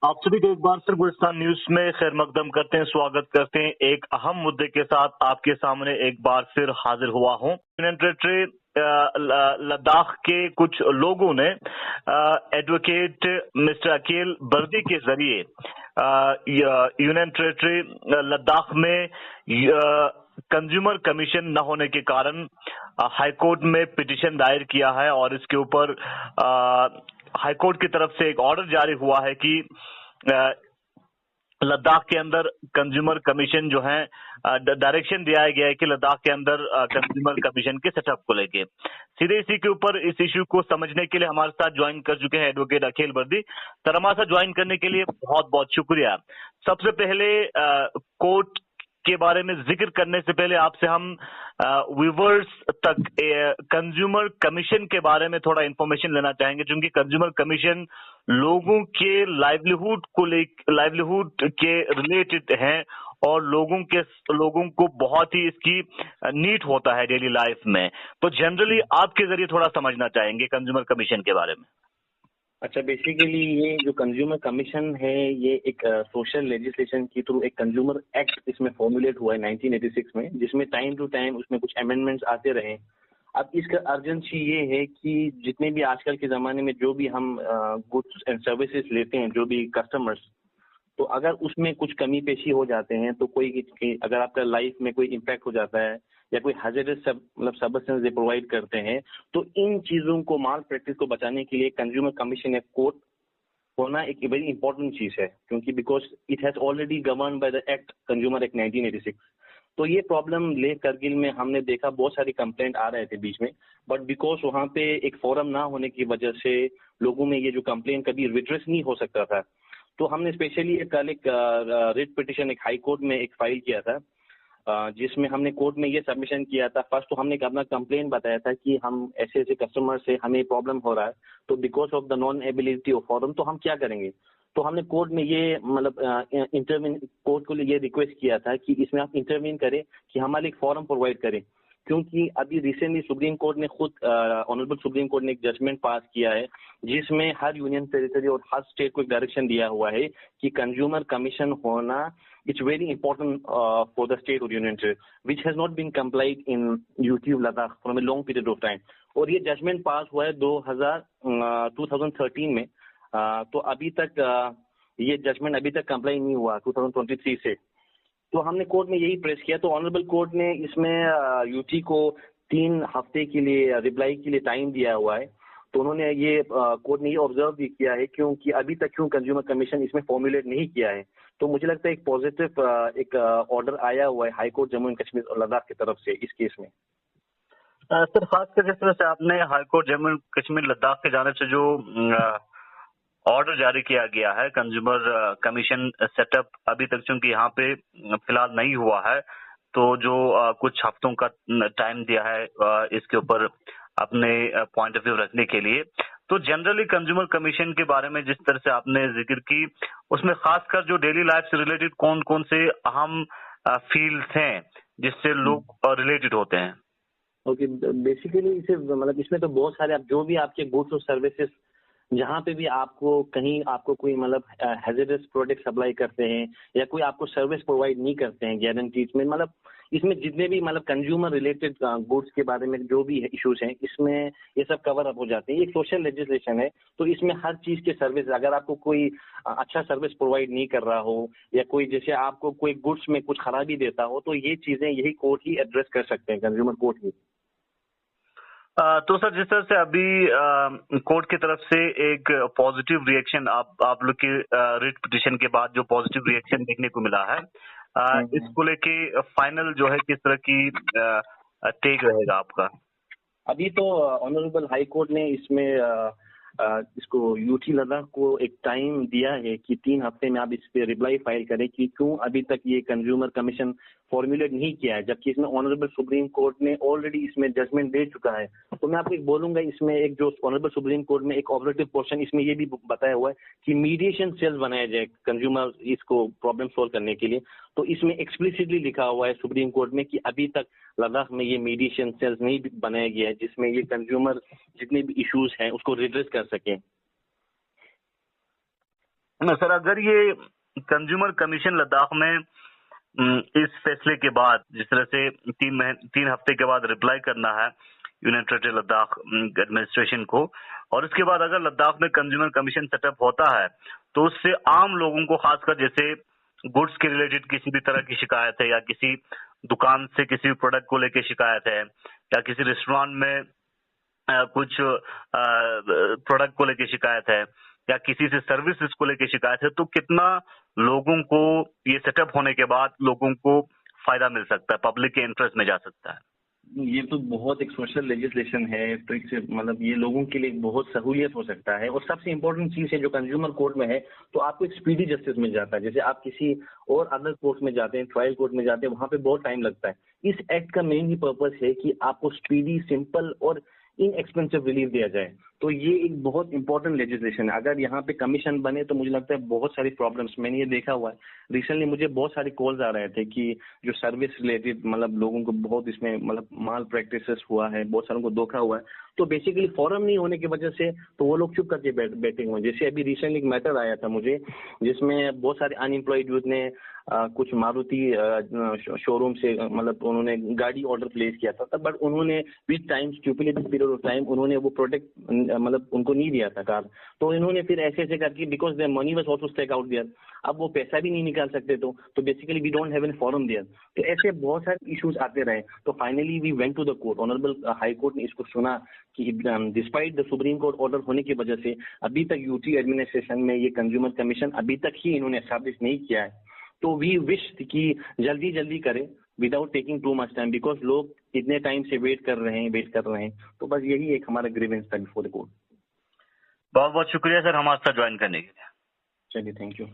आप सभी को एक बार फिर गुलिस्तान न्यूज में खैर मकदम करते हैं, स्वागत करते हैं। एक अहम मुद्दे के साथ आपके सामने एक बार फिर हाजिर हुआ हूं। यूनियन टेरिटरी लद्दाख के कुछ लोगों ने एडवोकेट मिस्टर अकील बर्दी के जरिए यूनियन टेरिटरी लद्दाख में कंज्यूमर कमीशन न होने के कारण हाईकोर्ट में पिटीशन दायर किया है और इसके ऊपर हाईकोर्ट की तरफ से एक ऑर्डर जारी हुआ है कि लद्दाख के अंदर कंज्यूमर कमीशन जो है डायरेक्शन दिया गया है कि लद्दाख के अंदर कंज्यूमर कमीशन के सेटअप को लेके सीधे इसी के ऊपर इस इश्यू को समझने के लिए हमारे साथ ज्वाइन कर चुके हैं एडवोकेट अकील बर्दी। सर, हमारे साथ ज्वाइन करने के लिए बहुत बहुत शुक्रिया। सबसे पहले कोर्ट के बारे में जिक्र करने से पहले आपसे हम व्यूवर्स तक कंज्यूमर कमीशन के बारे में थोड़ा इंफॉर्मेशन लेना चाहेंगे, क्योंकि कंज्यूमर कमीशन लोगों के लाइवलीहुड के रिलेटेड हैं और लोगों को बहुत ही इसकी नीड होता है डेली लाइफ में। तो जनरली आपके जरिए थोड़ा समझना चाहेंगे कंज्यूमर कमीशन के बारे में। अच्छा, बेसिकली ये जो कंज्यूमर कमीशन है ये एक सोशल लेजिस्लेशन के थ्रू एक कंज्यूमर एक्ट इसमें फॉर्मुलेट हुआ है 1986 में, जिसमें टाइम टू टाइम उसमें कुछ अमेंडमेंट्स आते रहे। अब इसका अर्जेंसी ये है कि जितने भी आजकल के ज़माने में जो भी हम गुड्स एंड सर्विसेज लेते हैं, जो भी कस्टमर्स, तो अगर उसमें कुछ कमी पेशी हो जाते हैं तो कोई अगर आपका लाइफ में कोई इम्पैक्ट हो जाता है या कोई हैजर्डस सब्सटेंस दे प्रोवाइड करते हैं, तो इन चीज़ों को माल प्रैक्टिस को बचाने के लिए कंज्यूमर कमीशन या कोर्ट होना एक वेरी इंपॉर्टेंट चीज़ है, क्योंकि because it has already govern by the act consumer act 1986। तो ये प्रॉब्लम लेह करगिल में हमने देखा, बहुत सारी कंप्लेंट आ रहे थे बीच में, बट बिकॉज वहाँ पे एक फोरम ना होने की वजह से लोगों में ये जो कंप्लेंट कभी रिड्रेस नहीं हो सकता था। तो हमने स्पेशली कल एक रिट पिटिशन एक हाई कोर्ट में एक फाइल किया था, जिसमें हमने कोर्ट में ये सबमिशन किया था। फर्स्ट तो हमने अपना कंप्लेंट बताया था कि हम ऐसे ऐसे कस्टमर से हमें प्रॉब्लम हो रहा है, तो because of the non ability of forum तो हम क्या करेंगे। तो हमने कोर्ट में ये कोर्ट को ये रिक्वेस्ट किया था कि इसमें आप इंटरवीन करें कि हमारे एक फॉरम प्रोवाइड करें, क्योंकि अभी रिसेंटली सुप्रीम कोर्ट ने खुद ऑनरेबल सुप्रीम कोर्ट ने एक जजमेंट पास किया है, जिसमें हर यूनियन टेरिटरी और हर स्टेट को एक डायरेक्शन दिया हुआ है कि कंज्यूमर कमीशन होना it's very important for the state और union territory which has not been complied in UT Ladakh from a long period of time. और ये जजमेंट पास हुआ है 2013 में। तो अभी तक ये जजमेंट अभी तक कंप्लाई नहीं हुआ 2023 से। तो हमने कोर्ट में यही प्रेस किया, तो ऑनरेबल कोर्ट ने इसमें यूटी को 3 हफ्ते के लिए रिप्लाई के लिए टाइम दिया हुआ है। तो उन्होंने ये कोर्ट ने ये ऑब्जर्व भी किया है क्योंकि अभी तक क्यों कंज्यूमर कमीशन इसमें फॉर्मुलेट नहीं किया है। तो मुझे लगता है एक पॉजिटिव एक ऑर्डर आया हुआ है high court Jammu and Kashmir और लद्दाख की तरफ से इस केस में। सर, खासकर जिस तरह से आपने high court Jammu and Kashmir Ladakh के जाने से जो ऑर्डर जारी किया गया है कंज्यूमर कमीशन सेटअप अभी तक चूंकि यहाँ पे फिलहाल नहीं हुआ है, तो जो कुछ हफ्तों का टाइम दिया है इसके ऊपर अपने पॉइंट ऑफ व्यू रखने के लिए। तो जनरली कंज्यूमर कमीशन के बारे में जिस तरह से आपने जिक्र की, उसमें खासकर जो डेली लाइफ से रिलेटेड कौन कौन से अहम फील्ड्स हैं जिससे लोग रिलेटेड होते हैं? ओके, बेसिकली इसे इसमें तो बहुत सारे आप जो भी आपके गुड्स और सर्विसेज जहाँ पे भी आपको कोई हैजर्डस प्रोडक्ट सप्लाई करते हैं या कोई आपको सर्विस प्रोवाइड नहीं करते हैं गारंटीज में, इसमें जितने भी कंज्यूमर रिलेटेड गुड्स के बारे में जो भी इश्यूज हैं, इसमें ये सब कवर अप हो जाते हैं। ये सोशल लेजिस्लेशन है, तो इसमें हर चीज के सर्विस, अगर आपको कोई अच्छा सर्विस प्रोवाइड नहीं कर रहा हो या कोई जैसे आपको कोई गुड्स में कुछ खराबी देता हो, तो ये चीजें यही कोर्ट ही एड्रेस कर सकते हैं, कंज्यूमर कोर्ट ही। तो सर, जिस तरह से अभी कोर्ट की तरफ से एक पॉजिटिव रिएक्शन आप लोग के रिट पिटीशन के बाद जो पॉजिटिव रिएक्शन देखने को मिला है, इसको लेके फाइनल जो है किस तरह की टेक रहेगा आपका? अभी तो ऑनरेबल हाई कोर्ट ने इसको यूटी लद्दाख को एक टाइम दिया है कि 3 हफ्ते में आप इस पे रिप्लाई फाइल करें कि क्यों अभी तक ये कंज्यूमर कमीशन फॉर्मुलेट नहीं किया है, जबकि इसमें ऑनरेबल सुप्रीम कोर्ट ने ऑलरेडी इसमें जजमेंट दे चुका है। तो मैं आपको एक बोलूंगा, इसमें एक जो ऑनरेबल सुप्रीम कोर्ट में एक ऑपरेटिव पोर्शन इसमें ये भी बताया हुआ है कि मीडिएशन सेल्स बनाया जाए कंज्यूमर इसको प्रॉब्लम सोल्व करने के लिए। तो इसमें एक्सप्लिसिटली लिखा हुआ है सुप्रीम कोर्ट में कि अभी तक लद्दाख में ये मीडिएशन सेल्स नहीं बनाया गया है, जिसमें ये कंज्यूमर जितने भी इश्यूज हैं उसको रिड्रेस कर सकें। सर, अगर ये कंज्यूमर कमीशन लद्दाख में इस फैसले के बाद जिस तरह से 3 हफ्ते के बाद रिप्लाई करना है यूनियन टेरिटरी लद्दाख एडमिनिस्ट्रेशन को, और उसके बाद अगर लद्दाख में कंज्यूमर कमीशन सेटअप होता है तो उससे आम लोगों को, खासकर जैसे गुड्स के रिलेटेड किसी भी तरह की शिकायत है, या किसी दुकान से किसी भी प्रोडक्ट को लेकर शिकायत है, या किसी रेस्टोरेंट में कुछ प्रोडक्ट को लेकर शिकायत है, या किसी से सर्विसेज को लेकर शिकायत है, तो कितना लोगों को ये सेटअप होने के बाद लोगों को फायदा मिल सकता है, पब्लिक के इंटरेस्ट में जा सकता है? ये तो बहुत एक सोशल लेजिस्लेशन है, तो इससे मतलब ये लोगों के लिए बहुत सहूलियत हो सकता है। और सबसे इम्पोर्टेंट चीज है जो कंज्यूमर कोर्ट में है, तो आपको एक स्पीडी जस्टिस मिल जाता है। जैसे आप किसी और अदर कोर्ट में जाते हैं, ट्रायल कोर्ट में जाते हैं, वहां पे बहुत टाइम लगता है। इस एक्ट का मेन ही पर्पस है कि आपको स्पीडी, सिंपल और इनएक्सपेंसिव रिलीफ दिया जाए। तो ये एक बहुत इंपॉर्टेंट लेजिस्लेशन है। अगर यहाँ पे कमीशन बने तो मुझे लगता है बहुत सारी प्रॉब्लम्स, मैंने ये देखा हुआ है। रिसेंटली मुझे बहुत सारे कॉल्स आ रहे थे कि जो सर्विस रिलेटेड मतलब लोगों को बहुत इसमें मतलब माल प्रैक्टिसेस हुआ है, बहुत सारों को धोखा हुआ है। तो बेसिकली फॉरम नहीं होने की वजह से तो वो लोग चुप करके बैठे हुए। जैसे अभी रिसेंटली एक मैटर आया था मुझे, जिसमें बहुत सारे अनएम्प्लॉयड यूथ ने कुछ मारुति शोरूम से मतलब उन्होंने गाड़ी ऑर्डर प्लेस किया था, बट उन्होंने with time, stability period of time, उन्होंने वो प्रोडक्ट मतलब उनको नहीं दिया था कार। तो इन्होंने फिर ऐसे ऐसे करके, because their money was also stuck out there, अब वो पैसा भी नहीं निकाल सकते। तो basically we don't have an forum there. तो ऐसे बहुत सारे इश्यूज आते रहे। तो finally we went to the court, honourable high court ने इसको सुना कि despite the supreme court order होने की वजह से अभी तक यूटी एडमिनिस्ट्रेशन में ये कंज्यूमर कमीशन अभी तक ही इन्होंने एस्टैब्लिश नहीं किया है। तो वी विश कि जल्दी जल्दी करें without taking too much time, because लोग इतने टाइम से वेट कर रहे हैं। तो बस यही एक हमारा ग्रीवेंस था बिफोर द कोर्ट। बहुत बहुत शुक्रिया सर हमारे साथ ज्वाइन करने के लिए। चलिए, थैंक यू।